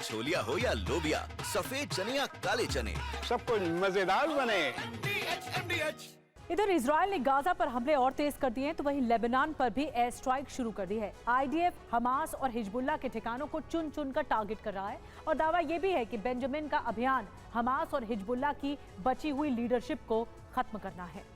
छोलिया हो या लोबिया, सफेद चने या काले चने, सब कुछ मजेदार बने। इधर इजराइल ने गाजा पर हमले और तेज कर दिए हैं, तो वहीं लेबनान पर भी एयर स्ट्राइक शुरू कर दी है। आईडीएफ हमास और हिजबुल्लाह के ठिकानों को चुन चुन कर टारगेट कर रहा है और दावा यह भी है कि बेंजामिन का अभियान हमास और हिजबुल्लाह की बची हुई लीडरशिप को खत्म करना है।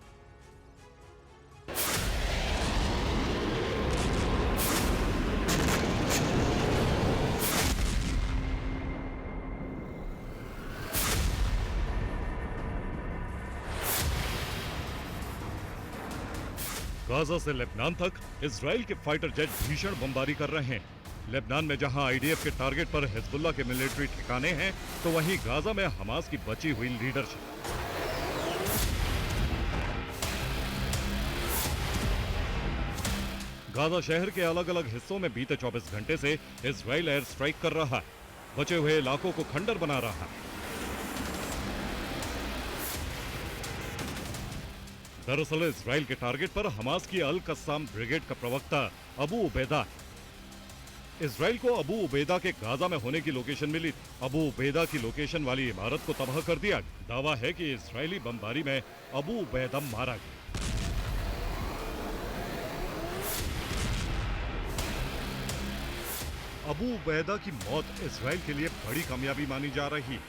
गाजा से लेबनान तक इजराइल के फाइटर जेट भीषण बमबारी कर रहे हैं। लेबनान में जहां आईडीएफ के टारगेट पर हिजबुल्लाह के मिलिट्री ठिकाने हैं, तो वहीं गाजा में हमास की बची हुई लीडरशिप। गाजा शहर के अलग अलग हिस्सों में बीते 24 घंटे से इजराइल एयर स्ट्राइक कर रहा है, बचे हुए इलाकों को खंडर बना रहा है। दरअसल इजराइल के टारगेट पर हमास की अल कस्साम ब्रिगेड का प्रवक्ता अबू उबैदा है। इजराइल को अबू उबैदा के गाजा में होने की लोकेशन मिली। अबू उबैदा की लोकेशन वाली इमारत को तबाह कर दिया। दावा है कि इजरायली बमबारी में अबू उबैदा मारा गया। अबू उबैदा की मौत इजराइल के लिए बड़ी कामयाबी मानी जा रही है,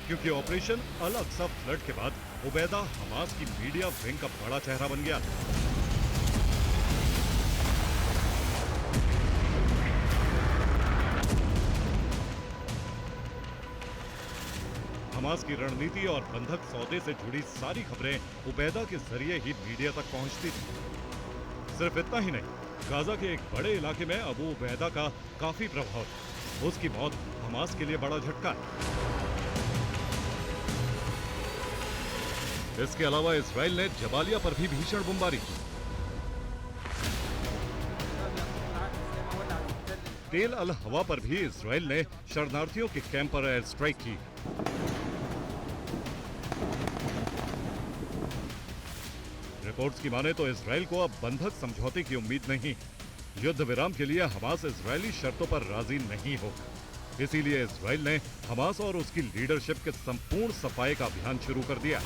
क्योंकि ऑपरेशन अल अक्सा फ्लड के बाद उबैदा हमास की मीडिया विंग का बड़ा चेहरा बन गया। हमास की रणनीति और बंधक सौदे से जुड़ी सारी खबरें उबैदा के जरिए ही मीडिया तक पहुंचती थी। सिर्फ इतना ही नहीं, गाजा के एक बड़े इलाके में अबू उबैदा का काफी प्रभाव था। उसकी मौत हमास के लिए बड़ा झटका है। इसके अलावा इजराइल ने जबालिया पर भी भीषण बमबारी की। तेल अल हवा पर भी इजराइल ने शरणार्थियों के कैंप पर एयर स्ट्राइक की। रिपोर्ट्स की माने तो इजराइल को अब बंधक समझौते की उम्मीद नहीं। युद्ध विराम के लिए हमास इजरायली शर्तों पर राजी नहीं होगा। इसीलिए इजराइल ने हमास और उसकी लीडरशिप के संपूर्ण सफाई का अभियान शुरू कर दिया।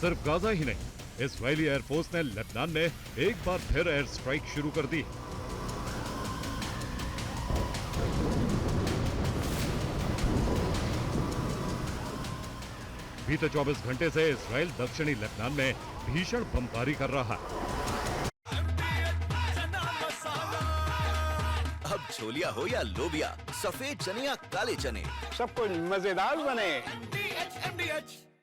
सिर्फ गाजा ही नहीं, इजरायली एयरफोर्स ने लेबनान में एक बार फिर एयर स्ट्राइक शुरू कर दी। बीते 24 घंटे से इजराइल दक्षिणी लेबनान में भीषण बमबारी कर रहा है। अब छोलिया हो या लोबिया, सफेद चने या काले चने, सब कुछ मजेदार बने।